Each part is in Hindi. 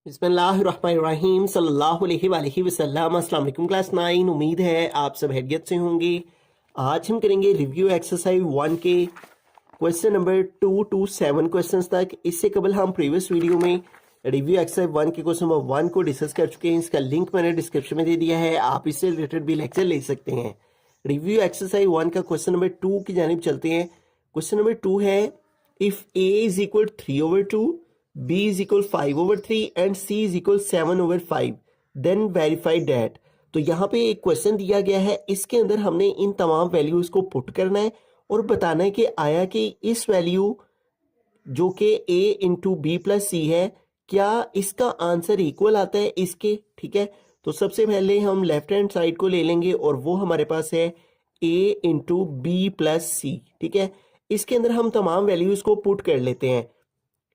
बिस्मिल्लाहिर्रहमानिर्रहीम सल्लल्लाहु अलैहि वसल्लम। अस्सलाम वालेकुम क्लास 9। उम्मीद है आप सब खैरियत से होंगे। आज हम करेंगे रिव्यू एक्सरसाइज 1 के क्वेश्चन नंबर 2 to 7 क्वेश्चंस तक। इससे कबल हम प्रीवियस वीडियो में रिव्यू एक्सरसाइज 1 के क्वेश्चन नंबर 1 को डिस्कस कर चुके हैं। इसका लिंक मैंने डिस्क्रिप्शन में दे दिया है, आप इससे रिलेटेड भी लेक्चर ले सकते हैं। रिव्यू एक्सरसाइज 1 का क्वेश्चन नंबर 2 की जानिब चलते हैं। क्वेश्चन नंबर 2 है if a is equal 3/2, b is equal 5/3 and c is equal 7/5 then verify that. तो यहाँ पे एक क्वेश्चन दिया गया है, इसके अंदर हमने इन तमाम वैल्यूज को पुट करना है और बताना है कि आया कि इस वैल्यू जो कि a इंटू बी प्लस सी है, क्या इसका आंसर इक्वल आता है इसके। ठीक है, तो सबसे पहले हम लेफ्ट हैंड साइड को ले लेंगे और वो हमारे पास है a into B plus c. ठीक है, इसके अंदर हम तमाम वैल्यूज को पुट कर लेते हैं।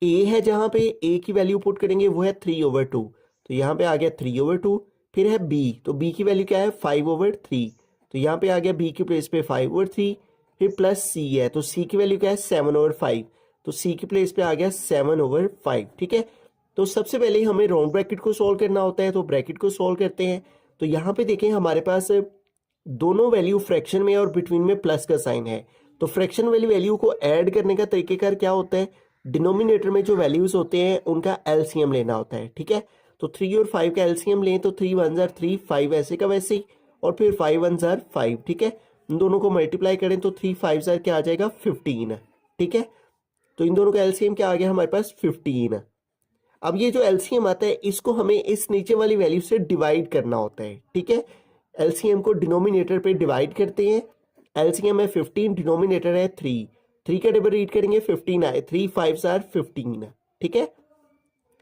a है, जहां पे a की वैल्यू पुट करेंगे वो है 3/2, तो यहाँ पे आ गया 3/2। फिर है b, तो b की वैल्यू क्या है 5/3, तो यहाँ पे आ गया b की प्लेस पे 5/3। फिर प्लस c है, तो c की वैल्यू क्या है 7/5, तो c की प्लेस पे आ गया 7/5। ठीक है, तो सबसे पहले हमें राउंड ब्रैकेट को सॉल्व करना होता है, तो ब्रैकेट को सॉल्व करते हैं। तो यहाँ पे देखें हमारे पास दोनों वैल्यू फ्रैक्शन में और बिटवीन में प्लस का साइन है। तो फ्रैक्शन वाली वैल्यू को ऐड करने का तरीकेकार क्या होता है, डिनोमिनेटर में जो वैल्यूज होते हैं उनका एलसीएम लेना होता है। ठीक है, तो 3 और 5 का एलसीएम लें तो 3 1 जार 3, 5 ऐसे का वैसे ही, और फिर 5 1 जार 5। ठीक है, इन दोनों को मल्टीप्लाई करें तो 3 5 जार क्या आ जाएगा 15। ठीक है, तो इन दोनों का एलसीएम क्या आ गया हमारे पास 15। अब ये जो एलसीएम आता है इसको हमें इस नीचे वाली वैल्यू से डिवाइड करना होता है। ठीक है, एलसीएम को डिनोमिनेटर पे डिवाइड करते हैं। एलसीएम है 15, डिनोमिनेटर है 3, 3 का डबल रीड करेंगे 15 आए, 3 5 जार 15। ठीक है,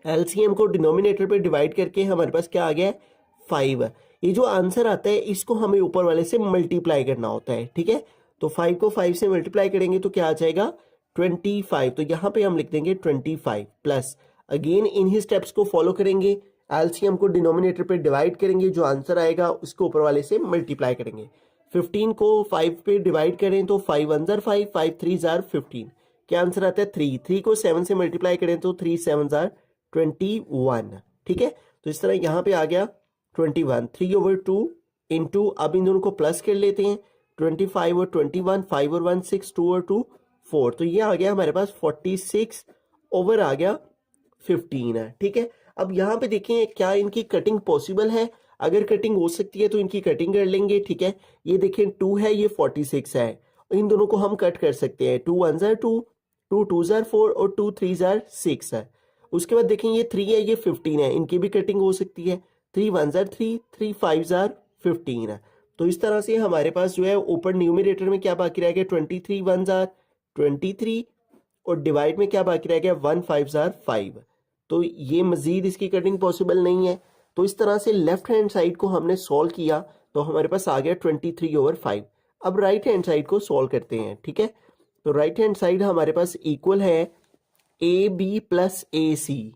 एलसीएम को डिनोमिनेटर पे डिवाइड करके हमारे पास क्या आ गया है 5। ये जो आंसर आता है इसको हमें ऊपर वाले से मल्टीप्लाई करना होता है। ठीक है, तो 5 को 5 से मल्टीप्लाई करेंगे तो क्या आ जाएगा 25। तो यहाँ पे हम लिख देंगे 25 प्लस, अगेन इन्हीं स्टेप्स को फॉलो करेंगे। एलसीएम को डिनोमिनेटर पे डिवाइड करेंगे, जो आंसर आएगा उसको ऊपर वाले से मल्टीप्लाई करेंगे। 15 को 5 पे डिवाइड करें तो 5 1 जार 5, 5 3 जार 15, क्या आंसर आता है 3। 3 को 7 से मल्टीप्लाई करें तो 3 7 जार 21। ठीक है, तो इस तरह यहाँ पे आ गया 21। 3/2 इंटू, अब इन दोनों को प्लस कर लेते हैं, 25 और 21, 5 और 1 6, 2 और 2 4, तो ये आ गया हमारे पास 46 ओवर आ गया 15 है। ठीक है, अब यहाँ पे देखें क्या इनकी कटिंग पॉसिबल है। अगर कटिंग हो सकती है तो इनकी कटिंग कर लेंगे। ठीक है, ये देखें 2 है, ये 46 है, इन दोनों को हम कट कर सकते हैं। 2 1 जार 2, 2 2 जार 4 और 2 3 जार 6 है। उसके बाद देखें ये 3 है, ये 15 है, इनकी भी कटिंग हो सकती है। 3 1 जार 3, 3 5 जार 15 है। तो इस तरह से हमारे पास जो है ऊपर न्यूमरेटर में क्या बाकी रह गया 23 1 जार 23, और डिवाइड में क्या बाकी रह गया 1 5 जार 5। तो ये मजीद इसकी कटिंग पॉसिबल नहीं है। तो इस तरह से लेफ्ट हैंड साइड को हमने सॉल्व किया तो हमारे पास आ गया 23/5। अब राइट हैंड साइड को सॉल्व करते हैं। ठीक है, तो राइट हैंड साइड हमारे पास इक्वल है A B plus A C,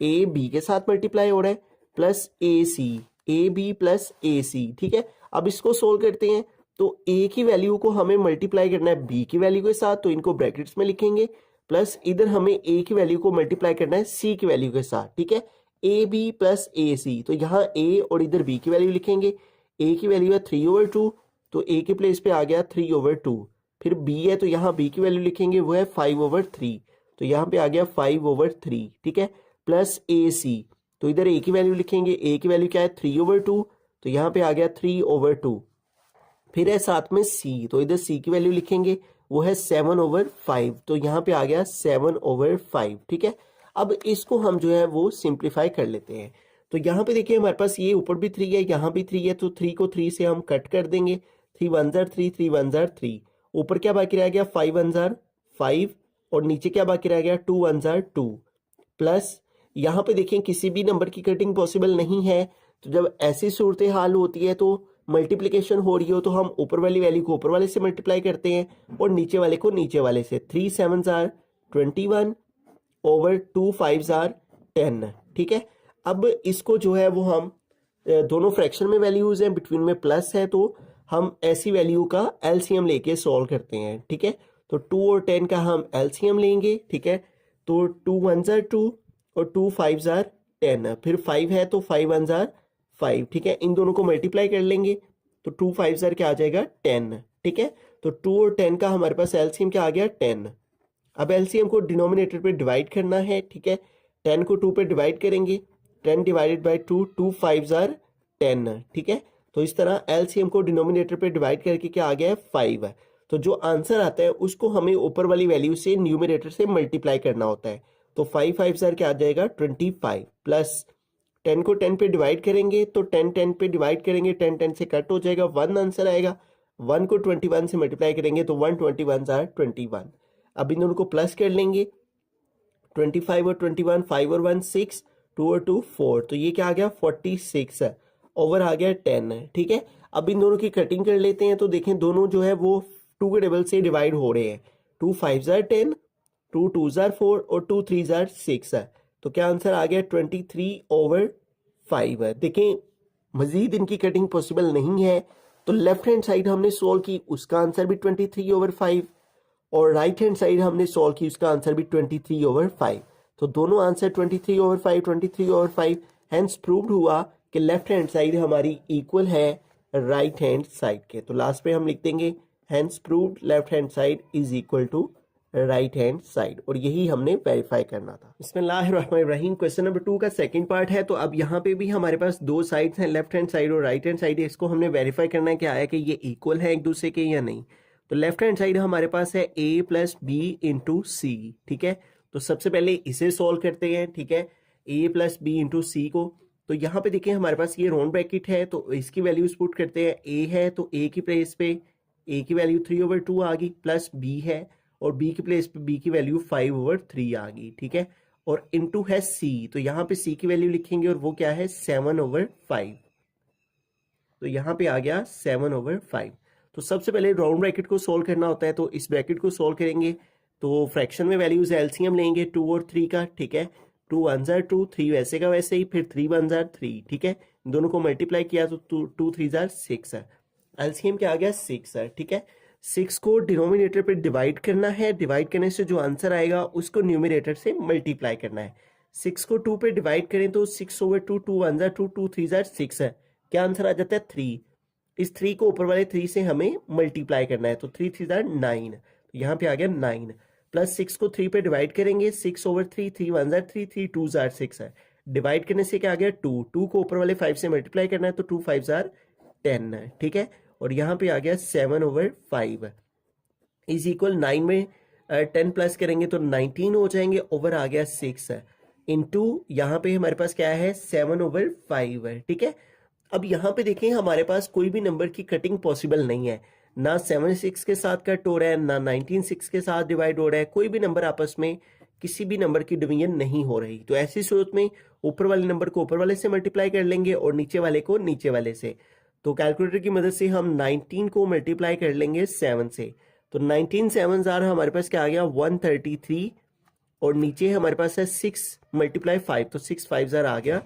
A B के साथ मल्टीप्लाई हो रहा है, plus A C, A B plus A C. ठीक है, अब इसको सोल्व करते हैं तो ए की वैल्यू को हमें मल्टीप्लाई करना है बी की वैल्यू के साथ, तो इनको ब्रैकेट्स में लिखेंगे, प्लस इधर हमें ए की वैल्यू को मल्टीप्लाई करना है सी की वैल्यू के साथ। ठीक है, ए बी प्लस ए सी, तो यहाँ ए और इधर बी की वैल्यू लिखेंगे। ए की वैल्यू है 3/2, तो ए के प्लेस पे आ गया 3/2। फिर बी है तो यहाँ बी की वैल्यू लिखेंगे, वो है 5/3, तो यहाँ पे आ गया 5/3। ठीक है, प्लस ए सी, तो इधर ए की वैल्यू लिखेंगे, ए की वैल्यू क्या है 3/2, तो यहाँ पे आ गया 3/2। फिर है साथ में सी, तो इधर सी की वैल्यू लिखेंगे, वो है 7/5, तो यहाँ पे आ गया 7/5। ठीक है, अब इसको हम जो है वो सिंप्लीफाई कर लेते हैं। तो यहाँ पे देखिए हमारे पास ये ऊपर भी 3 है, यहाँ भी 3 है, तो 3 को 3 से हम कट कर देंगे। 3 1 जार 3, 3 1 जार 3, ऊपर क्या बाकी रह गया 5 1 जार 5, और नीचे क्या बाकी रह गया 2 1 जार 2, प्लस यहाँ पे देखें किसी भी नंबर की कटिंग पॉसिबल नहीं है। तो जब ऐसी सूरत हाल होती है तो मल्टीप्लिकेशन हो रही हो तो हम ऊपर वाली वैल्यू को ऊपर वाले से मल्टीप्लाई करते हैं और नीचे वाले को नीचे वाले से। 3 7 जार 21 ओवर 2 5 जार 10। ठीक है, अब इसको जो है वो हम दोनों फ्रैक्शन में वैल्यूज हैं, बिटवीन में प्लस है, तो हम ऐसी वैल्यू का एलसीएम लेके सॉल्व करते हैं। ठीक है, तो 2 और 10 का हम एलसीएम लेंगे। ठीक है, तो 2 1 जार 2 और 2 5 जार 10, फिर 5 है तो 5 वन जार 5, ठीक है। इन दोनों को मल्टीप्लाई कर लेंगे तो 2 5 जार क्या आ जाएगा 10, ठीक है। तो 2 और 10 का हमारे पास एलसीएम क्या आ गया 10। अब एलसीएम को डिनोमिनेटर पे डिवाइड करना है, ठीक है। 10 को 2 पे डिवाइड करेंगे, 10 डिवाइडेड बाई 2, 2 5 जार 10, ठीक है। तो इस तरह एलसीएम को डिनोमिनेटर पे डिवाइड करके क्या आ गया है 5। तो जो आंसर आता है उसको हमें ऊपर वाली वैल्यू से न्यूमरेटर से मल्टीप्लाई करना होता है। तो 5 5 जार क्या आ जाएगा 25, प्लस 10 को 10 पे डिवाइड करेंगे तो 10 10 पे डिवाइड करेंगे, 10 10 से कट हो जाएगा, 1 आंसर आएगा। 1 को 21 से मल्टीप्लाई करेंगे तो 1 21 जार 21। अब इन दोनों को प्लस कर लेंगे, 25 और 21, 5 और 1 6, 2 और 2 4, तो ये क्या आ गया 46 है, ओवर आ गया 10 है, ठीक है। अब इन दोनों की कटिंग कर लेते हैं तो देखें दोनों जो है वो 2 के डबल से डिवाइड हो रहे हैं। 2 5 जार 10, 2 2 जार 4 और 2 3 जार 6 है। तो क्या आंसर आ गया 23/5 है। देखें मजीद इनकी कटिंग पॉसिबल नहीं है तो लेफ्ट हैंड साइड हमने सोल्व की, उसका आंसर भी 23/5, और राइट हैंड साइड हमने सॉल्व की, उसका आंसर भी 23/5। तो दोनों आंसर 23/5 23/5, हैंस प्रूव्ड हुआ कि लेफ्ट हैंड साइड हमारी इक्वल है राइट हैंड साइड के। तो लास्ट पे हम लिख देंगे hence proved left hand side is equal to right hand side, और यही हमने वेरीफाई करना था। बिस्मिल्लाहिर्रहमानिर्रहीम। क्वेश्चन नंबर 2 का सेकंड पार्ट है। तो अब यहाँ पे भी हमारे पास दो साइड्स हैं, लेफ्ट हैंड साइड और राइट हैंड साइड। इसको हमने वेरीफाई करना है कि आया कि ये इक्वल है एक दूसरे के या नहीं। तो लेफ्ट हैंड साइड हमारे पास है a plus B into C, ठीक है। तो सबसे पहले इसे सॉल्व करते हैं, ठीक है, a प्लस बी इंटू सी को। तो यहाँ पे देखिए हमारे पास ये राउंड ब्रैकेट है तो इसकी वैल्यूज पुट करते हैं। a है तो a की प्लेस पे a की वैल्यू 3/2 आ गई, प्लस b है और b की प्लेस पे b की वैल्यू 5/3 आ गई, ठीक है। और इंटू है c, तो यहाँ पे c की वैल्यू लिखेंगे और वो क्या है 7/5। तो यहाँ पे आ गया 7/5। तो सबसे पहले राउंड ब्रैकेट को सोल्व करना होता है, तो इस ब्रैकेट को सोल्व करेंगे तो फ्रैक्शन में वैल्यूज एलसीएम लेंगे 2 और 3 का, ठीक है। 2 1 जार 2, 3 वैसे का वैसे ही, फिर 3 1 जार 3, ठीक है। दोनों को मल्टीप्लाई किया तो 2 3 जार 6 है। एलसीएम क्या आ गया 6 है, ठीक है। 6 को डिनोमिनेटर पे डिवाइड करना है, डिवाइड करने से जो आंसर आएगा उसको न्यूमरेटर से मल्टीप्लाई करना है। 6 को 2 पे डिवाइड करें तो 6/2, 2 1 जार 2, 2 3 जार 6 है। क्या आंसर आ जाता है 3। इस 3 को ऊपर वाले 3 से हमें मल्टीप्लाई करना है, तो 3 3 जार 9, तो यहाँ पे आ गया 9। प्लस 6 को 3 पे डिवाइड करेंगे, 6/3, 3 1 जार 3, 3 2 जार 6 है। डिवाइड करने से क्या आ गया 2, 2 को ऊपर वाले 5 से मल्टीप्लाई करना है तो 2 5 जार 10 है, ठीक है। और यहाँ पे आ गया 7/5 इज इक्वल 9 में 10 प्लस करेंगे तो 19 हो जाएंगे, ओवर आ गया 6 है, इंटू यहाँ पे हमारे पास क्या है 7/5 है, ठीक है। अब यहाँ पे देखें हमारे पास कोई भी नंबर की कटिंग पॉसिबल नहीं है, ना 7 6 के साथ कट हो रहा है, ना 19 6 के साथ डिवाइड हो रहा है। कोई भी नंबर आपस में किसी भी नंबर की डिवीजन नहीं हो रही। तो ऐसी सूरत में ऊपर वाले नंबर को ऊपर वाले से मल्टीप्लाई कर लेंगे और नीचे वाले को नीचे वाले से। तो कैलकुलेटर की मदद से हम 19 को मल्टीप्लाई कर लेंगे 7 से, तो 19 7 जार हमारे पास क्या आ गया 133, और नीचे हमारे पास है 6 × 5, तो 6 5 जार आ गया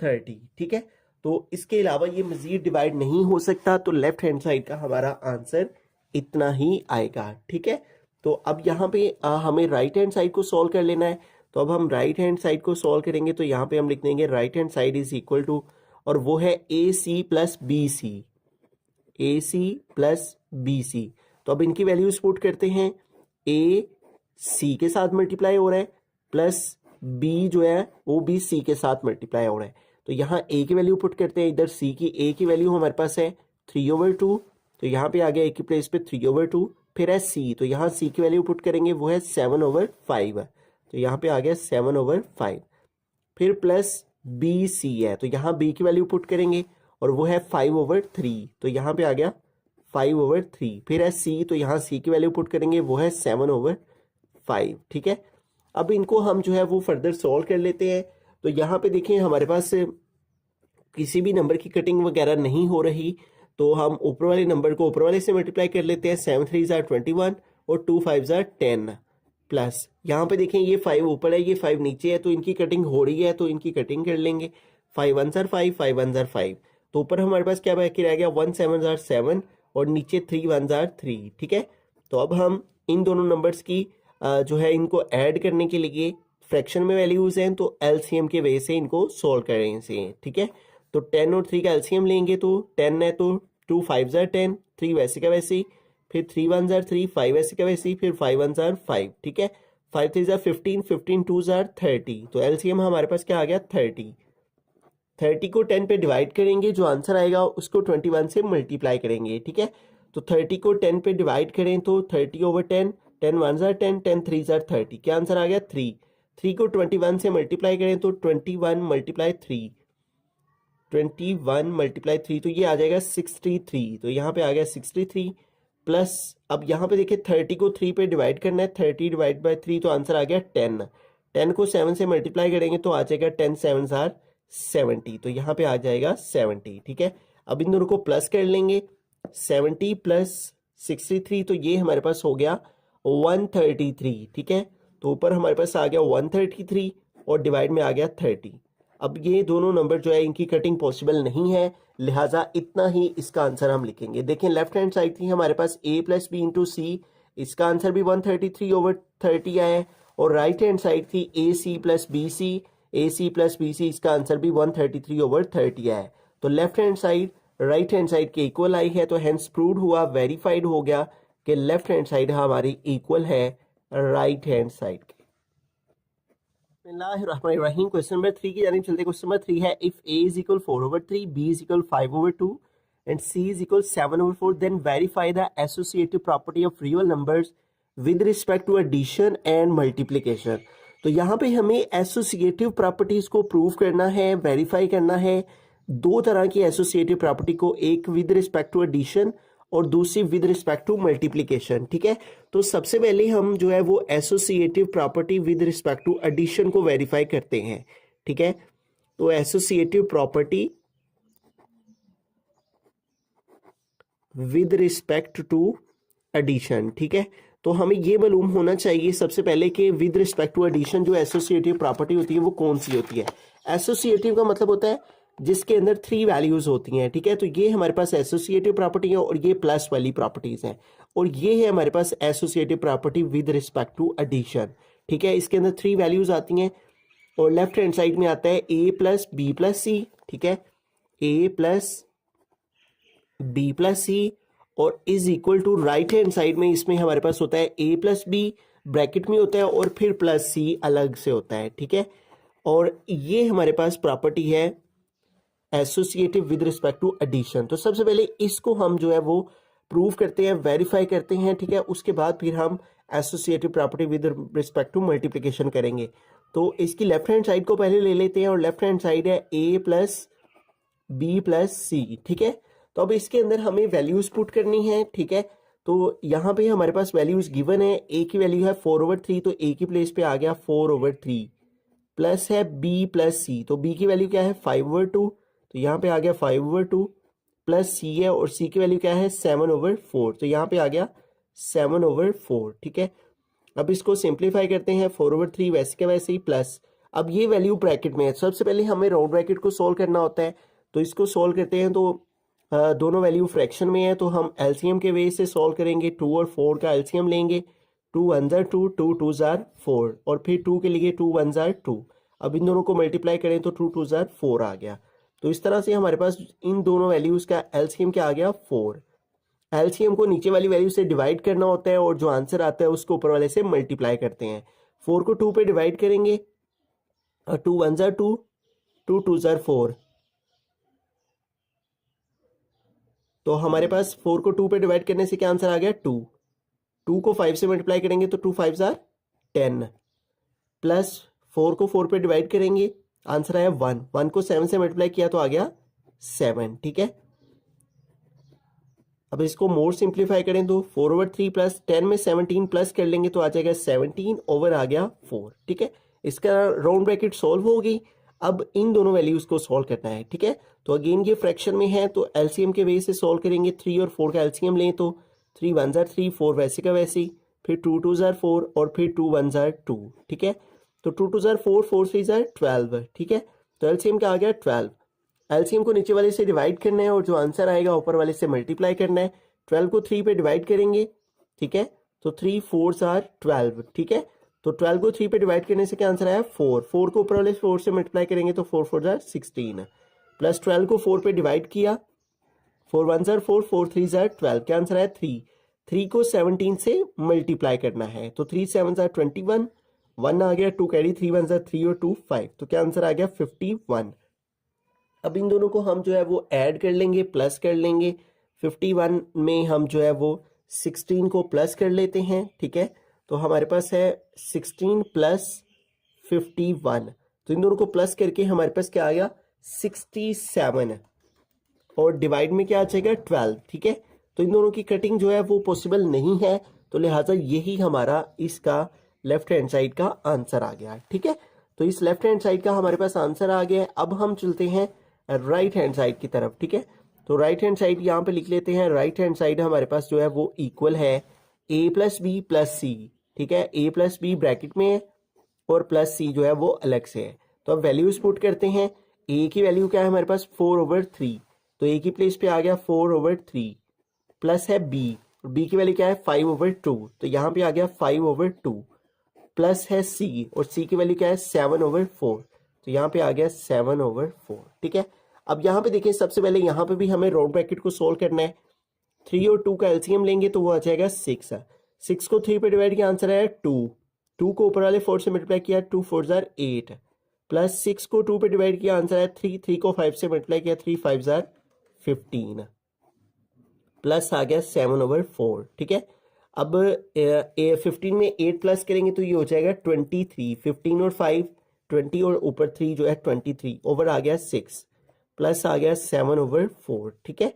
30, ठीक है। तो इसके अलावा ये मजीद डिवाइड नहीं हो सकता, तो लेफ्ट हैंड साइड का हमारा आंसर इतना ही आएगा, ठीक है। तो अब यहाँ पे हमें राइट हैंड साइड को सॉल्व कर लेना है। तो अब हम राइट हैंड साइड को सॉल्व करेंगे तो यहाँ पे हम लिख देंगे right hand side is equal to, और वो है AC plus BC, AC plus BC। तो अब इनकी वैल्यूज पुट करते हैं, A C के साथ मल्टीप्लाई हो रहा है, प्लस B जो है वो भी C के साथ मल्टीप्लाई हो रहा है। तो यहाँ A की वैल्यू पुट करते हैं, इधर C की A की वैल्यू हमारे पास है 3/2, तो यहाँ पे आ गया A की प्लेस पे 3/2, फिर है C, तो यहाँ C की वैल्यू पुट करेंगे वो है 7/5 है, तो यहाँ पे आ गया 7/5। फिर प्लस BC है, तो यहाँ B की वैल्यू पुट करेंगे और वो है 5/3, तो यहाँ पे आ गया 5/3। फिर है C, तो यहाँ C की वैल्यू पुट करेंगे वो है 7/5, ठीक है। अब इनको हम जो है वो फर्दर सॉल्व कर लेते हैं। तो यहाँ पे देखें हमारे पास किसी भी नंबर की कटिंग वगैरह नहीं हो रही, तो हम ऊपर वाले नंबर को ऊपर वाले से मल्टीप्लाई कर लेते हैं। 7 3 जार 21 और 2 5 जार 10, प्लस यहाँ पे देखें ये 5 ऊपर है ये 5 नीचे है, तो इनकी कटिंग हो रही है, तो इनकी कटिंग कर लेंगे। 5 1 जार 5, 5 1 जार 5, तो ऊपर हमारे पास क्या बाकी रह गया 1 7 जार 7 और नीचे 3 1 जार 3, ठीक है। तो अब हम इन दोनों नंबर्स की जो है इनको ऐड करने के लिए फ्रैक्शन में वैल्यूज हैं तो एलसीएम के वे से इनको सोल्व करेंगे, ठीक है। तो 10 और 3 का एलसीएम लेंगे तो 10 है तो 2 5 जार 10, 3 वैसे का वैसे ही, फिर 3 1 जार 3, 5 वैसे का वैसे ही, फिर 5 1 जार 5, ठीक है। 5 3 जार 15, 15 2 जार 30, तो एलसीएम हमारे पास क्या आ गया 30। 30 को 10 पे डिवाइड करेंगे, जो आंसर आएगा उसको 21 से मल्टीप्लाई करेंगे, ठीक है। तो 30 को 10 पे डिवाइड करें तो 30/10, 10 1 जार 10, 10 3 जार 30, क्या आंसर आ गया 3। 3 को 21 से मल्टीप्लाई करें तो 21 मल्टीप्लाई 3, 21 मल्टीप्लाई 3, तो ये आ जाएगा 63, तो यहाँ पे आ गया 63 प्लस, अब यहाँ पे देखिए 30 को 3 पे डिवाइड करना है, 30 डिवाइड बाई 3, तो आंसर आ गया 10। 10 को 7 से मल्टीप्लाई करेंगे तो आ जाएगा 10 7 जार 70, तो यहाँ पे आ जाएगा 70, ठीक है। अब इन दोनों को प्लस कर लेंगे, 70 प्लस 63, तो ये हमारे पास हो गया 133, ठीक है। तो ऊपर हमारे पास आ गया 133 और डिवाइड में आ गया 30। अब ये दोनों नंबर जो है इनकी कटिंग पॉसिबल नहीं है, लिहाजा इतना ही इसका आंसर हम लिखेंगे। देखें लेफ्ट हैंड साइड थी हमारे पास a प्लस बी इंटू सी, इसका आंसर भी 133/30 आया है, और राइट हैंड साइड थी ए सी प्लस बी सी, ए सी प्लस बी सी, इसका आंसर भी 133/30 आया है। तो left hand side right hand side के इक्वल आई है, तो हेंस प्रूव्ड हुआ, वेरीफाइड हो गया कि लेफ्ट हैंड साइड हमारी इक्वल है राइट हैंड साइड के। बिस्मिल्लाहिर्रहमानिर्रहीम। क्वेश्चन नंबर 3 की जानिब चलते। क्वेश्चन नंबर 3 है if a is equal 4/3, b is equal 5/2 and c is equal 7/4, then verify the associative property of real numbers with respect to addition and multiplication. तो यहाँ पे हमें एसोसिएटिव प्रॉपर्टीज को प्रूव करना है, वेरीफाई करना है। दो तरह की एसोसिएटिव प्रॉपर्टी को, एक विद रिस्पेक्ट टू एडिशन और दूसरी विद रिस्पेक्ट टू मल्टीप्लिकेशन, ठीक है। तो सबसे पहले हम जो है वो associative property with respect to addition को वेरीफाई करते हैं, ठीक है। तो associative property with respect to addition, ठीक है। तो हमें ये मालूम होना चाहिए सबसे पहले कि विद रिस्पेक्ट टू एडिशन जो एसोसिएटिव प्रॉपर्टी होती है वो कौन सी होती है। एसोसिएटिव का मतलब होता है जिसके अंदर 3 वैल्यूज होती हैं, ठीक है। तो ये हमारे पास एसोसिएटिव प्रॉपर्टी है और ये प्लस वाली प्रॉपर्टीज हैं, और ये है हमारे पास associative property with respect to addition, ठीक है। इसके अंदर 3 वैल्यूज आती हैं और लेफ्ट हैंड साइड में आता है a plus b plus c, ठीक है, a plus b plus c, और is equal to right hand side में इसमें हमारे पास होता है a प्लस बी ब्रैकेट में होता है और फिर प्लस सी अलग से होता है, ठीक है। और ये हमारे पास प्रॉपर्टी है associative with respect to addition. तो सबसे पहले इसको हम जो है वो प्रूव करते हैं, वेरीफाई करते हैं, ठीक है। उसके बाद फिर हम associative property with respect to multiplication करेंगे। तो इसकी लेफ्ट हैंड साइड को पहले ले लेते हैं, और लेफ्ट हैंड साइड है a plus b plus c, ठीक है। तो अब इसके अंदर हमें वैल्यूज पुट करनी है, ठीक है। तो यहाँ पे हमारे पास वैल्यूज गिवन है, a की वैल्यू है 4/3, तो a की प्लेस पे आ गया 4/3, प्लस है b प्लस सी, तो b की वैल्यू क्या है 5/2, तो यहाँ पे आ गया 5/2, प्लस c है और c की वैल्यू क्या है 7/4, तो यहाँ पे आ गया 7/4, ठीक है। अब इसको सिंप्लीफाई करते हैं, 4/3 वैसे के वैसे ही, प्लस अब ये वैल्यू ब्रैकेट में है। सबसे पहले हमें राउंड ब्रैकेट को सोल्व करना होता है, तो इसको सोल्व करते हैं। तो दोनों वैल्यू फ्रैक्शन में है, तो हम एलसीएम के वे से सोल्व करेंगे। 2 और 4 का एलसीएम लेंगे, 2 1 जार 2, 2 2 जार 4, और फिर 2 के लिए 2 1 जार 2। अब इन दोनों को मल्टीप्लाई करें तो 2 2 जार 4 आ गया। तो इस तरह से हमारे पास इन दोनों वैल्यूज का एलसीएम क्या आ गया 4। एलसीएम को नीचे वाली वैल्यू से डिवाइड करना होता है और जो आंसर आता है उसको ऊपर वाले से मल्टीप्लाई करते हैं। 4 को 2 पे डिवाइड करेंगे, 2 1 जार 2, 2 2 जार 4, तो हमारे पास 4 को 2 पे डिवाइड करने से क्या आंसर आ गया 2। 2 को 5 से मल्टीप्लाई करेंगे तो 2 5 जार 10, प्लस 4 को 4 पे डिवाइड करेंगे, आंसर आया 1। 1 को 7 से मल्टीप्लाई किया तो आ गया 7, ठीक है। अब इसको मोर सिंप्लीफाई करें तो 4/3 प्लस 10 में 17 प्लस कर लेंगे तो आ जाएगा 17 ओवर आ गया 4, ठीक है। इसका राउंड ब्रैकेट सॉल्व होगी। अब इन दोनों वैल्यूज को सॉल्व करना है, ठीक है। तो अगेन ये फ्रैक्शन में है, तो एलसीएम के वे से सॉल्व करेंगे। 3 और 4 का एलसीएम लें तो 3 1 जार 3, 4 वैसे का वैसे ही, फिर 2 2 जार 4 और फिर 2 1 जार 2, ठीक है। तो 2 2 जार 4, 4 3 जार 12, ठीक है। तो एलसीएम क्या आ गया 12। एलसीएम को नीचे वाले से डिवाइड करना है और जो आंसर आएगा ऊपर वाले से मल्टीप्लाई करना है। 12 को 3 पे डिवाइड करेंगे, ठीक है, तो 3 4 जार 12, ठीक है। तो 12 को 3 पे डिवाइड करने से क्या आंसर आया 4। 4 को ऊपर वाले 4 से मल्टीप्लाई करेंगे तो 4 4 जार 16 प्लस 12 को 4 पे डिवाइड किया 4 1 जार 4 4 3 जार 12 क्या आंसर आया 3। 3 को 17 से मल्टीप्लाई करना है तो 3 7 जार 21 1 आ गया 2 कैरी 3 1 जार 3 और 2 5 तो क्या आंसर आ गया 51। अब इन दोनों को हम जो है वो ऐड कर लेंगे प्लस कर लेंगे 51 में हम जो है वो 16 को प्लस कर लेते हैं ठीक है तो हमारे पास है 16 प्लस 51 तो इन दोनों को प्लस करके हमारे पास क्या आ गया 67 और डिवाइड में क्या आ जाएगा 12 ठीक है तो इन दोनों की कटिंग जो है वो पॉसिबल नहीं है तो लिहाजा यही हमारा इसका लेफ्ट हैंड साइड का आंसर आ गया ठीक है तो इस लेफ्ट हैंड साइड का हमारे पास आंसर आ गया। अब हम चलते हैं राइट हैंड साइड की तरफ ठीक है तो राइट हैंड साइड यहाँ पे लिख लेते हैं। राइट हैंड साइड हमारे पास जो है वो इक्वल है a plus b plus c ठीक है a प्लस बी ब्रैकेट में है और प्लस सी जो है वो अलग से है तो अब वैल्यूज पुट करते हैं। a की वैल्यू क्या है हमारे पास 4/3 तो a की प्लेस पे आ गया 4/3 प्लस है b की वैल्यू क्या है 5/2 तो यहाँ पे आ गया 5/2 प्लस है c और c की वैल्यू क्या है 7/4 तो यहाँ पे आ गया 7/4 ठीक है। अब यहाँ पे देखिए सबसे पहले यहाँ पे भी हमें राउंड ब्रैकेट को सोल्व करना है 3 और 2 का एलसीएम लेंगे तो वो आ जाएगा 6 6 को 3 पे डिवाइड किया आंसर है 2 2 को ऊपर वाले 4 से मल्टीप्लाई किया 2 4 जार 8 प्लस 6 को 2 पे डिवाइड किया आंसर है 3 3 को 5 से मल्टीप्लाई किया 3 5 जार 15 प्लस आ गया 7/4 ठीक है। अब 15 में 8 प्लस करेंगे तो ये हो जाएगा 23 15 और 5 20 और ऊपर 3 जो है 23 ओवर आ गया 6 प्लस आ गया 7/4 ठीक है।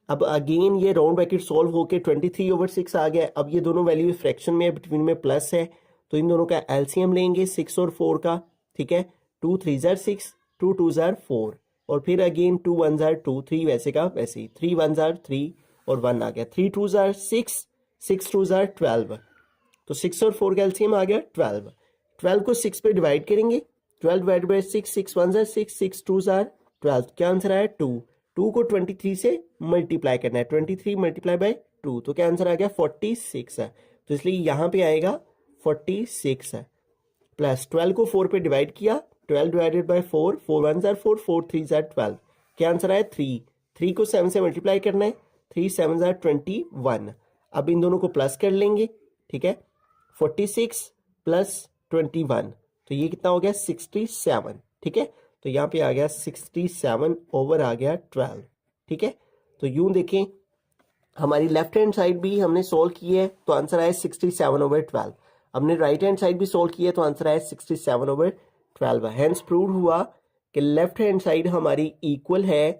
अब अगेन ये राउंड ब्रैकेट सॉल्व होके 23/6 आ गया। अब ये दोनों वैल्यू फ्रैक्शन में बिटवीन में प्लस है तो इन दोनों का एलसीएम लेंगे 6 और 4 का ठीक है 2 3 जार 6 2 2 जार 4 और फिर अगेन 2 1 जार 2 3 वैसे का वैसे ही 3 1 जार 3 और 1 आ गया 3 2 जार 6 6 2 जार 12 तो 6 और 4 का एलसीएम आ गया 12 12 को 6 पे डिवाइड करेंगे 12 डिवाइड बाई 6 6 1 जार 6 6 2 जार 12 क्या आंसर आया 2 2 को 23 से मल्टीप्लाई करना है 23 मल्टीप्लाई बाय 2 तो क्या आंसर आ गया 46 है तो इसलिए यहाँ पे आएगा 46 है प्लस 12 को 4 पे डिवाइड किया 12 डिवाइडेड बाय 4 4 1 जार 4 4 3 जार 12 क्या आंसर आया 3 3 को 7 से मल्टीप्लाई करना है 3 7 जार 21 अब इन दोनों को प्लस कर लेंगे ठीक है 46 प्लस 21 तो ये कितना हो गया 67 ठीक है तो यहाँ पे आ गया 67 ओवर आ गया 12 ठीक है। तो यूं देखें हमारी लेफ्ट हैंड साइड भी हमने सोल्व की है तो आंसर आया 67/12 हमने राइट हैंड साइड भी सोल्व की है तो आंसर आया 67/12 हैंस प्रूव हुआ कि लेफ्ट हैंड साइड हमारी इक्वल है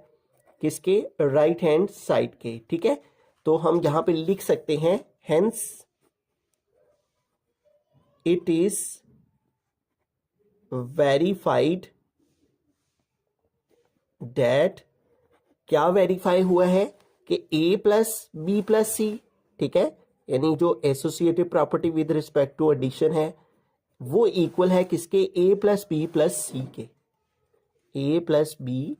किसके राइट हैंड साइड के ठीक है। तो हम यहाँ पे लिख सकते हैं hence it is verified that क्या वेरीफाई हुआ है कि a plus b plus c ठीक है यानी जो associative property with respect to addition है वो इक्वल है किसके a plus b plus c के a plus b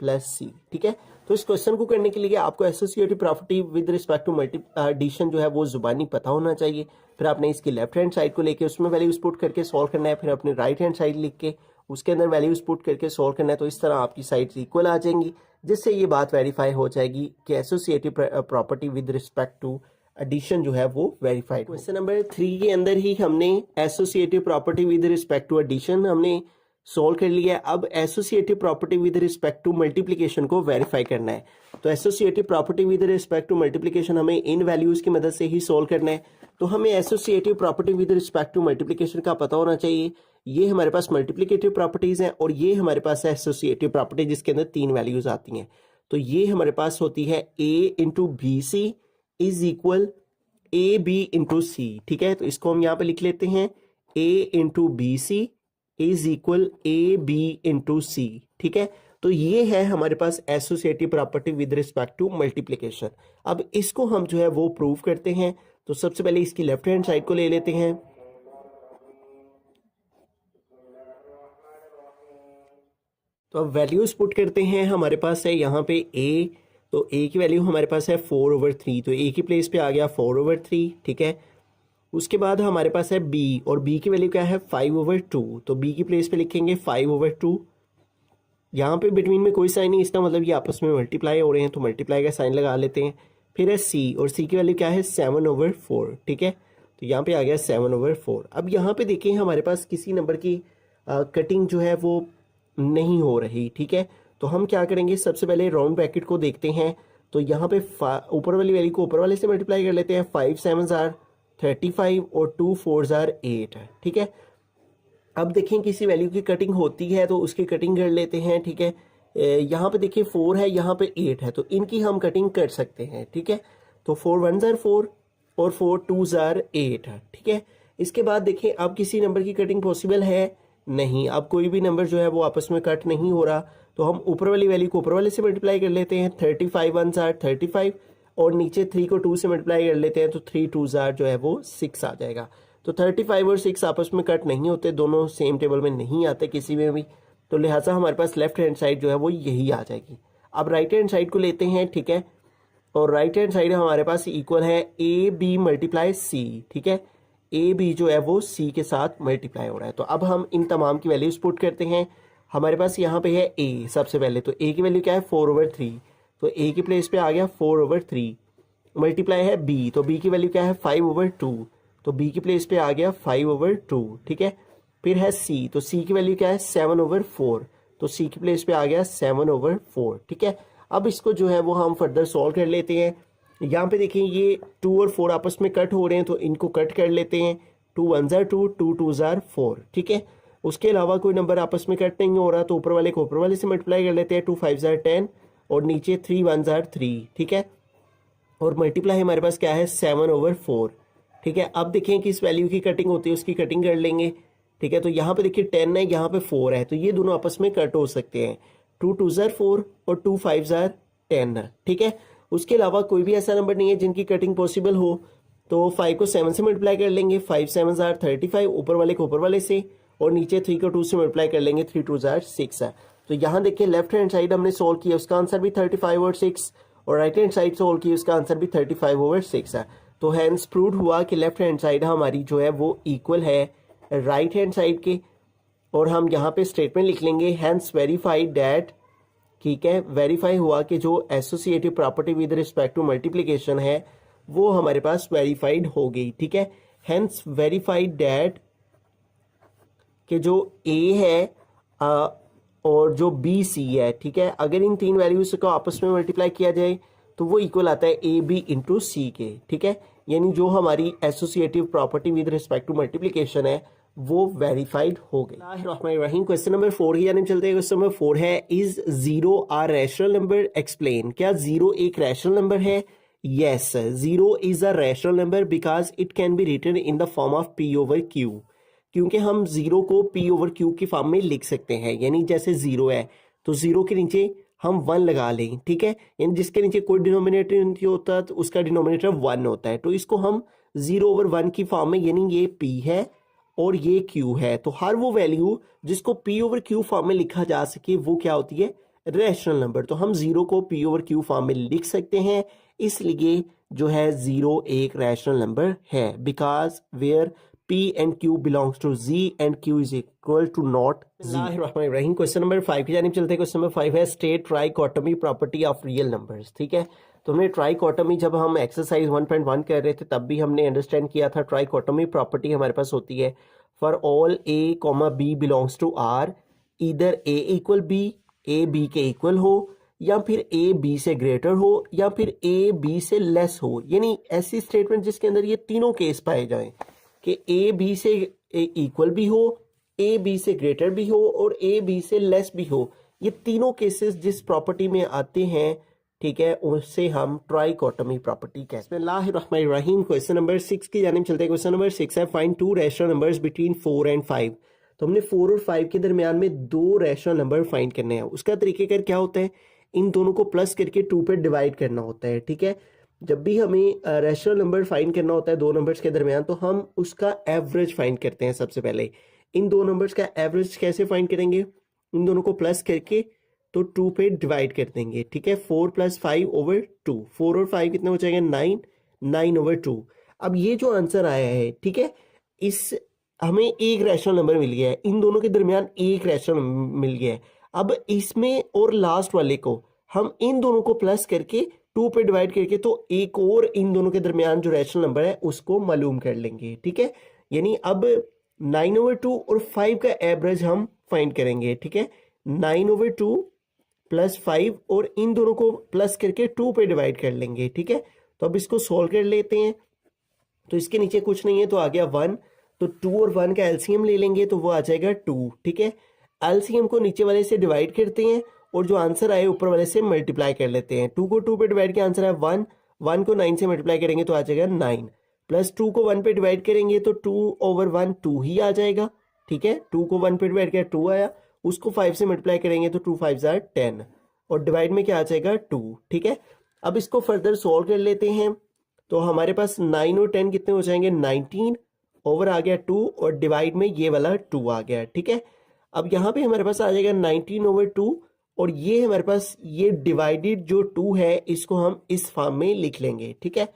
plus c ठीक है। तो इस क्वेश्चन को करने के लिए आपको associative property with respect to multi addition जो है वो जुबानी पता होना चाहिए। फिर आपने इसकी लेफ्ट हैंड साइड को लेके उसमें वैल्यूज पुट करके सॉल्व करना है फिर अपने राइट हैंड साइड लिख के उसके अंदर वैल्यूज पुट करके सॉल्व करना है तो इस तरह आपकी साइड्स इक्वल आ जाएंगी जिससे ये बात वेरीफाई हो जाएगी कि associative property with respect to addition जो है वो वेरीफाइड। क्वेश्चन नंबर 3 के अंदर ही हमने associative property with respect to addition हमने सोल्व कर लिया। अब associative property with respect to multiplication को वेरीफाई करना है तो associative property with respect to multiplication हमें इन वैल्यूज की मदद से ही सोल्व करना है। तो हमें associative property with respect to multiplication का पता होना चाहिए। ये हमारे पास मल्टीप्लिकेटिव प्रॉपर्टीज हैं और ये हमारे पास है एसोसिएटिव प्रॉपर्टी जिसके अंदर 3 वैल्यूज आती हैं। तो ये हमारे पास होती है a into B C is equal A B into C ठीक है। तो इसको हम यहाँ पे लिख लेते हैं a into B C is equal A B into C ठीक है। तो ये है हमारे पास associative property with respect to multiplication. अब इसको हम जो है वो प्रूव करते हैं। तो सबसे पहले इसकी लेफ्ट हैंड साइड को ले लेते हैं तो अब वैल्यूज पुट करते हैं हमारे पास है यहाँ पे a तो a की वैल्यू हमारे पास है 4/3 तो a की प्लेस पे आ गया 4/3 ठीक है। उसके बाद हमारे पास है b, और b की वैल्यू क्या है 5/2, तो b की प्लेस पे लिखेंगे 5/2। यहाँ पे बिटवीन में कोई साइन नहीं, इसका मतलब ये आपस में मल्टीप्लाई हो रहे हैं, तो मल्टीप्लाई का साइन लगा लेते हैं। फिर है c, और c की वैल्यू क्या है 7/4, ठीक है। तो यहाँ पे आ गया 7/4। अब यहाँ पे देखें हमारे पास किसी नंबर की कटिंग जो है वो नहीं हो रही, ठीक है। तो हम क्या करेंगे, सबसे पहले राउंड ब्रैकेट को देखते हैं। तो यहाँ पे ऊपर वाली वैल्यू को ऊपर वाले से मल्टीप्लाई कर लेते हैं। 5 7 जार 35 और 2 4 जार 8, ठीक है। अब देखें किसी वैल्यू की कटिंग होती है तो उसकी कटिंग कर लेते हैं, ठीक है। यहाँ पे देखिए 4 है, यहाँ पे 8 है, तो इनकी हम कटिंग कर सकते हैं, ठीक है। तो 4 1 जार 4 और 4 2 जार 8, ठीक है। इसके बाद देखें अब किसी नंबर की कटिंग पॉसिबल है नहीं, अब कोई भी नंबर जो है वो आपस में कट नहीं हो रहा, तो हम ऊपर वाली वैल्यू को ऊपर वाले से मल्टीप्लाई कर लेते हैं। 35 1 जार 35, और नीचे 3 को 2 से मल्टीप्लाई कर लेते हैं, तो 3 2 जार जो है वो 6 आ जाएगा। तो 35 और 6 आपस में कट नहीं होते, दोनों सेम टेबल में नहीं आते किसी में भी, तो लिहाजा हमारे पास लेफ्ट हैंड साइड जो है वो यही आ जाएगी। अब राइट हैंड साइड को लेते हैं, ठीक है। और राइट हैंड साइड हमारे पास इक्वल है ए बी मल्टीप्लाई सी, ठीक है। ए बी जो है वो सी के साथ मल्टीप्लाई हो रहा है। तो अब हम इन तमाम की वैल्यूज पुट करते हैं। हमारे पास यहाँ पे है ए, सबसे पहले तो ए की वैल्यू क्या है 4/3, तो ए की प्लेस पे आ गया 4/3। मल्टीप्लाई है बी, तो बी की वैल्यू क्या है 5/2, तो बी की प्लेस पे आ गया 5/2, ठीक है। फिर है सी, तो सी की वैल्यू क्या है 7/4, तो सी की प्लेस पे आ गया 7/4, ठीक है। अब इसको जो है वो हम फर्दर सॉल्व कर लेते हैं। यहाँ पे देखें ये 2 और 4 आपस में कट हो रहे हैं, तो इनको कट कर लेते हैं। 2 1 जार 2, 2 2 जार 4, ठीक है। उसके अलावा कोई नंबर आपस में कट नहीं हो रहा, तो ऊपर वाले को ऊपर वाले से मल्टीप्लाई कर लेते हैं। 2 5 जार 10, और नीचे 3 1 जार 3, ठीक है। और मल्टीप्लाई हमारे पास क्या है 7/4, ठीक है। अब देखें कि इस वैल्यू की कटिंग होती है, उसकी कटिंग कर लेंगे, ठीक है। तो यहाँ पे देखिए 10 है, यहाँ पे 4 है, तो ये दोनों आपस में कट हो सकते हैं। 2 2 जार 4 और 2 5 जार 10, ठीक है। उसके अलावा कोई भी ऐसा नंबर नहीं है जिनकी कटिंग पॉसिबल हो, तो 5 को 7 से मल्टीप्लाई कर लेंगे। 5 7 जार 35, ऊपर वाले को ऊपर वाले से, और नीचे 3 को 2 से मल्टीप्लाई कर लेंगे। 3 2 जार 6 है। तो यहाँ देखिए लेफ्ट हैंड साइड हमने सोल्व किया, उसका आंसर भी 35 और 6, और राइट हैंड साइड सोल्व की, उसका आंसर भी 35/6 है। तो हैंस प्रूव हुआ कि लेफ्ट हैंड साइड हमारी जो है वो इक्वल है राइट हैंड साइड के। और हम यहाँ पे स्टेटमेंट लिख लेंगे हैंस वेरीफाइड दैट, ठीक है। वेरीफाई हुआ कि जो associative property with respect to multiplication है वो हमारे पास वेरीफाइड हो गई, ठीक है। हैंस वेरीफाइड दैट कि जो ए है और जो बी सी है, ठीक है, अगर इन तीन वैल्यूज को आपस में मल्टीप्लाई किया जाए तो वो इक्वल आता है ए बी इंटू सी के, ठीक है। यानी जो हमारी associative property with respect to multiplication है वो वेरीफाइड हो गई। क्वेश्चन नंबर 4 की जानिब चलते हैं। क्वेश्चन नंबर 4 है is 0 a rational number, explain. क्या 0 एक रैशनल नंबर है? Yes, 0 is a rational number because it can be written in the form of p/q, क्योंकि हम 0 को p/q की फॉर्म में लिख सकते हैं। यानी जैसे 0 है तो 0 के नीचे हम 1 लगा लें, ठीक है। यानी जिसके नीचे कोई डिनोमिनेटर नहीं होता तो उसका डिनोमिनेटर 1 होता है, तो इसको हम 0/1 की फॉर्म में, यानी ये p है और ये q है, तो हर वो वैल्यू जिसको p/q फॉर्म में लिखा जा सके वो क्या होती है? Rational number. तो हम 0 को p/q फॉर्म में लिख सकते हैं, इसलिए जो है 0 एक रैशनल नंबर है। Because where P and Q belongs to Z and Q is equal to not Z। Question number 5 की जानिब चलते हैं। क्वेश्चन नंबर 5 है state trichotomy property of real numbers, ठीक है। तो हमने ट्राइकोटोमी जब हम एक्सरसाइज 1.1 कर रहे थे तब भी हमने अंडरस्टैंड किया था। ट्राइकोटोमी प्रॉपर्टी हमारे पास होती है for all A, B belongs to R, इधर A equal B, A B के इक्वल हो, या फिर A B से ग्रेटर हो, या फिर A B से लेस हो। यानी ऐसी स्टेटमेंट जिसके अंदर ये तीनों केस पाए जाएं कि ए बी से इक्वल भी हो, ए बी से ग्रेटर भी हो, और ए बी से लेस भी हो। ये तीनों केसेस जिस प्रॉपर्टी में आते हैं, ठीक है, उससे हम ट्राइकोटोमी प्रॉपर्टी कहते हैं। बिस्मिल्लाहिर्रहमानिर्रहीम। क्वेश्चन नंबर 6 की जानिब चलते हैं। क्वेश्चन नंबर 6 है find 2 rational numbers between 4 and 5। तो हमने 4 और 5 के दरमियान में 2 रैशनल नंबर फाइंड करने हैं। उसका तरीकेकार क्या होता है? इन दोनों को प्लस करके 2 पे डिवाइड करना होता है, ठीक है। जब भी हमें रैशनल नंबर फाइंड करना होता है दो नंबर्स के दरमियान, तो हम उसका एवरेज फाइंड करते हैं सबसे पहले। इन दो नंबर्स का एवरेज कैसे फाइंड करेंगे? इन दोनों को प्लस करके तो 2 पे डिवाइड कर देंगे, ठीक है। 4 + 5/2, 4 और 5 कितना हो जाएगा 9, 9/2। अब ये जो आंसर आया है, ठीक है, इस हमें एक रैशनल नंबर मिल गया है, इन दोनों के दरमियान एक रैशनल मिल गया है। अब इसमें और लास्ट वाले को हम इन दोनों को प्लस करके 2 पे डिवाइड करके तो एक और इन दोनों के दरमियान जो रैशनल नंबर है उसको मालूम कर लेंगे, ठीक है। यानी अब 9/2 और 5 का एवरेज हम फाइंड करेंगे, ठीक है। 9/2 प्लस 5 और इन दोनों को प्लस करके 2 पे डिवाइड कर लेंगे, ठीक है। तो अब इसको सोल्व कर लेते हैं। तो इसके नीचे कुछ नहीं है तो आ गया 1, तो 2 और 1 का एलसीएम ले लेंगे तो वो आ जाएगा 2, ठीक है। एलसीएम को नीचे वाले से डिवाइड करते हैं और जो आंसर आए ऊपर वाले से मल्टीप्लाई कर लेते हैं। 2 को 2 पे डिवाइड किया, आंसर है 1, 1 को 9 से मल्टीप्लाई करेंगे तो आ जाएगा 9, प्लस 2 को 1 पे डिवाइड करेंगे तो 2/1 2 ही आ जाएगा, ठीक है। 2 को 1 पे डिवाइड किया 2 आया, उसको 5 से मल्टीप्लाई करेंगे तो 2 5 जार 10 और डिवाइड में क्या आ जाएगा 2, ठीक है। अब इसको फर्दर सोल्व कर लेते हैं तो हमारे पास 9 और 10 कितने हो जाएंगे 19, ओवर आ गया 2 और डिवाइड में ये वाला 2 आ गया, ठीक है। अब यहाँ पे हमारे पास आ जाएगा 19/2 और ये हमारे पास ये डिवाइडेड जो 2 है इसको हम इस फॉर्म में लिख लेंगे, ठीक है।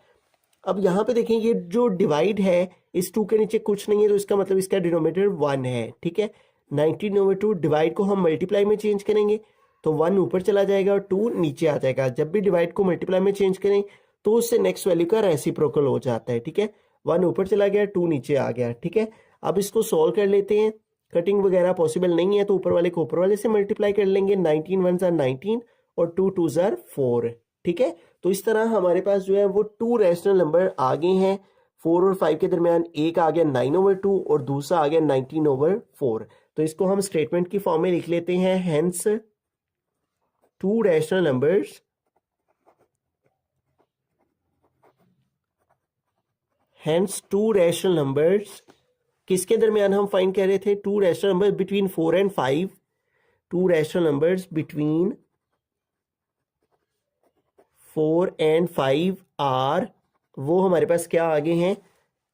अब यहाँ पे देखें ये जो डिवाइड है इस 2 के नीचे कुछ नहीं है तो इसका मतलब इसका डिनोमिनेटर 1 है, ठीक है। 19/2 डिवाइड को हम मल्टीप्लाई में चेंज करेंगे तो 1 ऊपर चला जाएगा और 2 नीचे आ जाएगा। जब भी डिवाइड को मल्टीप्लाई में चेंज करें तो उससे नेक्स्ट वैल्यू का रेसिप्रोकल हो जाता है, ठीक है। 1 ऊपर चला गया 2 नीचे आ गया, ठीक है। अब इसको सॉल्व कर लेते हैं। कटिंग वगैरह पॉसिबल नहीं है तो ऊपर वाले को ऊपर वाले से मल्टीप्लाई कर लेंगे। 19 1 जार 19 और 2 2 जार 4, ठीक है। तो इस तरह हमारे पास जो है वो 2 रैशनल नंबर आ गए हैं। 4 और 5 के दरमियान एक आ गया 9/2 और दूसरा आ गया 19/4। तो इसको हम स्टेटमेंट की फॉर्म में लिख लेते हैं। Hence 2 rational numbers hence 2 rational numbers किसके दरमियान हम फाइंड कर रहे थे? 2 rational number between 4 and 5। 2 rational numbers between 4 and 5 are, वो हमारे पास क्या आगे हैं,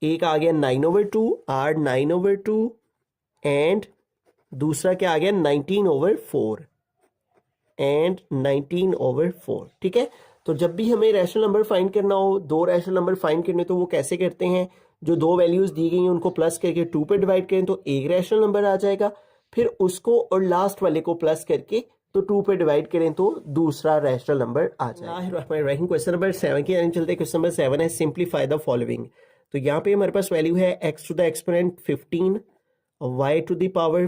एक आ गया 9/2 आर 9/2 एंड दूसरा क्या आ गया 19/4 एंड 19/4, ठीक है। तो जब भी हमें रैशनल नंबर फाइंड करना हो, 2 रैशनल नंबर फाइंड करने, तो वो कैसे करते हैं, जो 2 वैल्यूज दी गई हैं उनको प्लस करके 2 पे डिवाइड करें तो एक रैशनल नंबर आ जाएगा, फिर उसको और लास्ट वाले को प्लस करके तो 2 पे डिवाइड करें तो दूसरा रैशनल नंबर आ जाएगा। क्वेश्चन नंबर 7 की यानी चलते हैं। क्वेश्चन नंबर 7 है सिंप्लीफाई द फॉलोइंग। तो यहाँ पे हमारे पास वैल्यू है x to the exponent 15, y to the power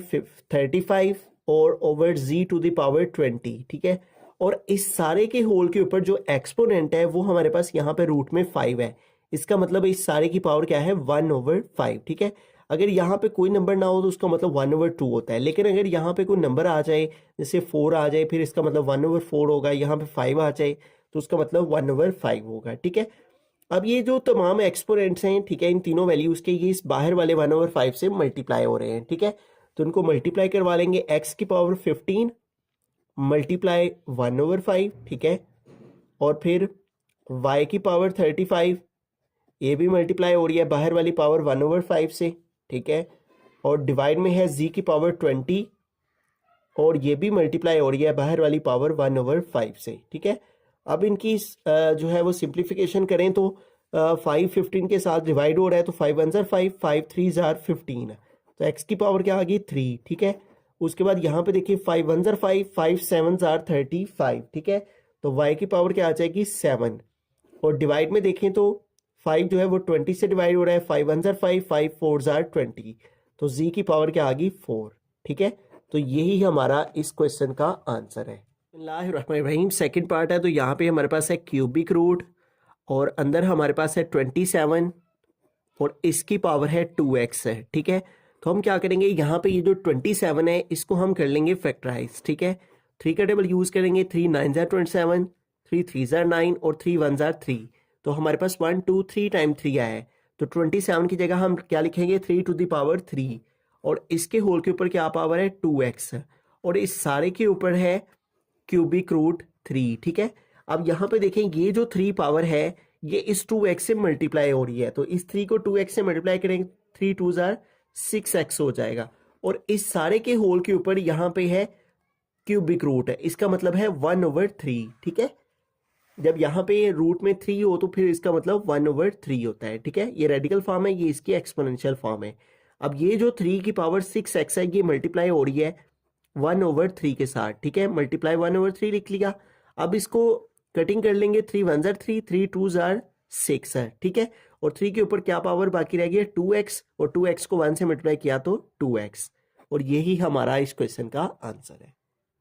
35 और over z to the power 20, ठीक है। और इस सारे के होल के ऊपर जो एक्सपोनेंट है वो हमारे पास यहाँ पे रूट में 5 है। इसका मतलब इस सारे की पावर क्या है 1/5, ठीक है। अगर यहाँ पे कोई नंबर ना हो तो उसका मतलब 1/2 होता है, लेकिन अगर यहाँ पे कोई नंबर आ जाए जैसे 4 आ जाए फिर इसका मतलब 1/4 होगा, यहाँ पे 5 आ जाए तो उसका मतलब 1/5 होगा, ठीक है। अब ये जो तमाम एक्सपोनेंट्स हैं, ठीक है, इन तीनों वैल्यूज के ये इस बाहर वाले 1/5 से मल्टीप्लाई हो रहे हैं, ठीक है। तो इनको मल्टीप्लाई करवा लेंगे। x की पावर 15 मल्टीप्लाई 1/5, ठीक है, और फिर y की पावर 35 ये भी मल्टीप्लाई हो रही है बाहर वाली पावर 1/5 से, ठीक है, और डिवाइड में है z की पावर 20 और ये भी मल्टीप्लाई हो रही है बाहर वाली पावर 1/5 से, ठीक है। अब इनकी जो है वो सिंप्लीफिकेशन करें तो 5 15 के साथ डिवाइड हो रहा है तो 5 1 जार 5, 5 3 जार 15, तो x की पावर क्या आ गई 3, ठीक है। उसके बाद यहाँ पे देखिए 5 1 जार 5, 5 7 जार 35, ठीक है। तो y की पावर क्या आ जाएगी 7 और डिवाइड में देखें तो 5 जो है वो 20 से डिवाइड हो रहा है। 5 1 जार 5, 5 4 जार 20, तो z की पावर क्या आ गई 4, ठीक है। तो यही हमारा इस क्वेश्चन का आंसर है। बिस्मिल्लाहिर्रहमानिर्रहीम। सेकंड पार्ट है तो यहाँ पे हमारे पास है क्यूबिक रूट और अंदर हमारे पास है 27 और इसकी पावर है 2x है, ठीक है। तो हम क्या करेंगे, यहाँ पे ये जो 27 है इसको हम कर लेंगे फैक्टराइज, ठीक है। 3 का टेबल यूज करेंगे। 3 9 जार 27, 3 3 जार 9 और 3 1 जार 3, तो हमारे पास 1 2 3 टाइम 3 आया है। तो 27 की जगह हम क्या लिखेंगे 3 टू द पावर 3 और इसके होल के ऊपर क्या पावर है 2x और इस सारे के ऊपर है क्यूबिक रूट 3, ठीक है। अब यहाँ पे देखें ये जो 3 पावर है ये इस 2x से मल्टीप्लाई हो रही है, तो इस 3 को 2x से मल्टीप्लाई करेंगे 3 2 जार 6x हो जाएगा और इस सारे के होल के ऊपर यहाँ पे है क्यूबिक रूट है, इसका मतलब है 1/3, ठीक है। जब यहाँ पे रूट में 3 हो तो फिर इसका मतलब 1/3 होता है, ठीक है। ये रेडिकल फॉर्म है, ये इसकी एक्सपोनेंशियल फॉर्म है। अब ये जो 3 की पावर 6x है ये मल्टीप्लाई हो रही है 1/3 के साथ, ठीक है। मल्टीप्लाई 1/3 लिख लिया। अब इसको कटिंग कर लेंगे, 3 1 जार 3, 3 2 जार 6 है, ठीक है। और 3 के ऊपर क्या पावर बाकी रह गई है 2x, और 2x को 1 से मल्टीप्लाई किया तो 2x, और यही हमारा इस क्वेश्चन का आंसर है।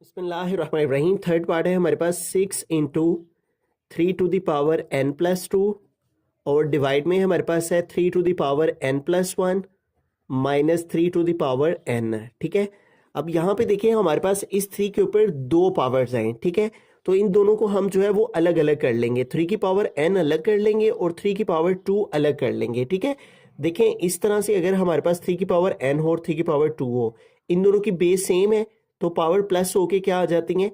बिस्मिल्लाहिर्रहमानिर्रहीम। थर्ड पार्ट है हमारे पास 6 into 3 to the power n+2, और डिवाइड में हमारे पास है 3 to the power n+1 minus 3 to the power n, ठीक है। अब यहाँ पे देखिए हमारे पास इस 3 के ऊपर 2 पावर्स हैं, ठीक है। तो इन दोनों को हम जो है वो अलग अलग कर लेंगे, 3 की पावर n अलग कर लेंगे और 3 की पावर 2 अलग कर लेंगे, ठीक है। देखें इस तरह से अगर हमारे पास 3 की पावर n हो और 3 की पावर 2 हो, इन दोनों की बेस सेम है तो पावर प्लस होके क्या आ जाती हैं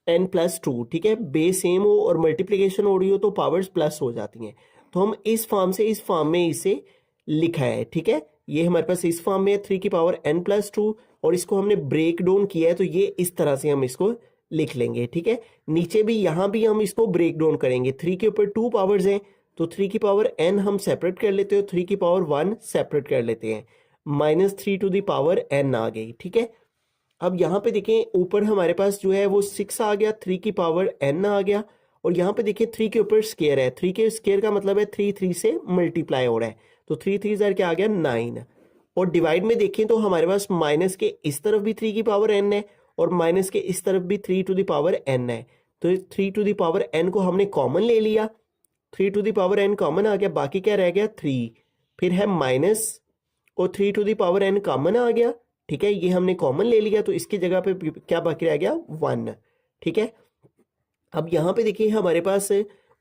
n+2, ठीक है। बेस सेम हो और मल्टीप्लीकेशन हो रही हो तो पावर्स प्लस हो जाती हैं। तो हम इस फॉर्म से इस फॉर्म में इसे लिखा है, ठीक है। ये हमारे पास इस फॉर्म में है 3 की पावर n+2, और इसको हमने ब्रेक डाउन किया है तो ये इस तरह से हम इसको लिख लेंगे, ठीक है। नीचे भी यहाँ भी हम इसको ब्रेक डाउन करेंगे, 3 के ऊपर 2 पावर्स हैं तो 3 की पावर n हम सेपरेट कर लेते हैं, 3 की पावर 1 सेपरेट कर लेते हैं, -3 टू द पावर n आ गई, ठीक है। अब यहाँ पे देखें ऊपर हमारे पास जो है वो 6 आ गया, 3 की पावर n आ गया, और यहाँ पे देखिए 3 के ऊपर स्केयर है, 3 के स्केयर का मतलब है 3 3 से मल्टीप्लाई हो रहा है, तो 3 3 जार क्या आ गया 9, और डिवाइड में देखें तो हमारे पास माइनस के इस तरफ भी 3 की पावर n है और माइनस के इस तरफ भी 3 टू द पावर n है, तो 3 टू द पावर n को हमने कॉमन ले लिया, 3 to the power n common आ गया, बाकी क्या रह गया 3, फिर है माइनस और 3 to the power n common आ गया, ठीक है। ये हमने कॉमन ले लिया तो इसकी जगह पे क्या बाकी रह गया 1, ठीक है। अब यहाँ पे देखिए हमारे पास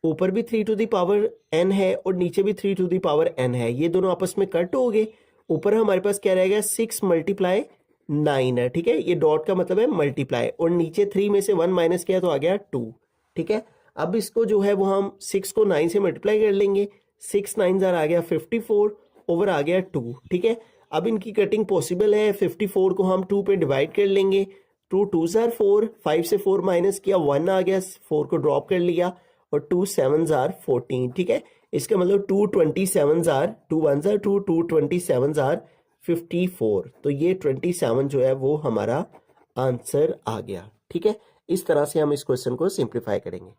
ऊपर भी 3 टू द पावर n है और नीचे भी 3 टू द पावर n है, ये दोनों आपस में कट हो गए। ऊपर हमारे पास क्या रह गया 6 मल्टीप्लाई 9 है, ठीक है। ये डॉट का मतलब है मल्टीप्लाई, और नीचे 3 में से 1 माइनस किया तो आ गया 2, ठीक है। अब इसको जो है वो हम 6 को 9 से मल्टीप्लाई कर लेंगे, 6 9 जार आ गया 54 ओवर आ गया 2, ठीक है। अब इनकी कटिंग पॉसिबल है, 54 को हम 2 पे डिवाइड कर लेंगे, 2 2 जार 4, 5 से 4 माइनस किया 1 आ गया, 4 को ड्रॉप कर लिया, और 2 7 जार 14, ठीक है। इसका मतलब 2 27 जार 2 1 जार 2 2 27 जार 54, तो ये 27 जो है वो हमारा आंसर आ गया, ठीक है। इस तरह से हम इस क्वेश्चन को सिंप्लीफाई करेंगे।